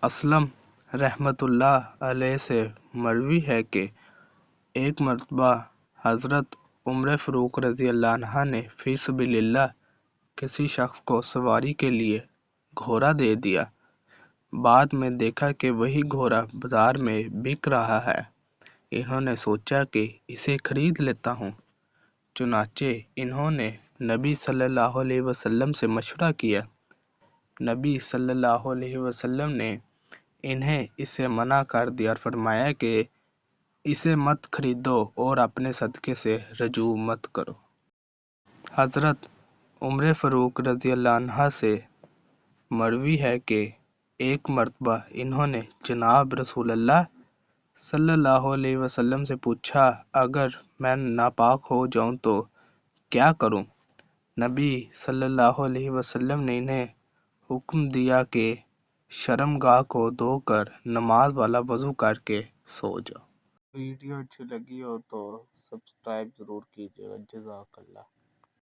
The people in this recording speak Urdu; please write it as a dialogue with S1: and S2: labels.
S1: اسلم رحمۃ اللہ علیہ سے مروی ہے کہ ایک مرتبہ حضرت عمر فاروق رضی اللہ عنہ نے فی سبیل اللہ کسی شخص کو سواری کے لیے گھوڑا دے دیا۔ بعد میں دیکھا کہ وہی گھوڑا بازار میں بک رہا ہے۔ انہوں نے سوچا کہ اسے خرید لیتا ہوں۔ چنانچہ انہوں نے نبی صلی اللہ علیہ وسلم سے مشورہ کیا۔ نبی صلی اللہ علیہ وسلم نے انہیں اسے منع کر دیا اور فرمایا کہ اسے مت خریدو اور اپنے صدقے سے رجوع مت کرو۔ حضرت عمر فاروق رضی اللہ عنہ سے مروی ہے کہ ایک مرتبہ انہوں نے جناب رسول اللہ صلی اللہ علیہ وسلم سے پوچھا، اگر میں ناپاک ہو جاؤں تو کیا کروں؟ نبی صلی اللہ علیہ وسلم نے انہیں حکم دیا کہ شرمگاہ کو دھو کر نماز والا وضو کر کے سو جاؤ۔ ویڈیو اچھی لگی ہو تو سبسکرائب ضرور کیجیے گا۔ جزاک اللہ۔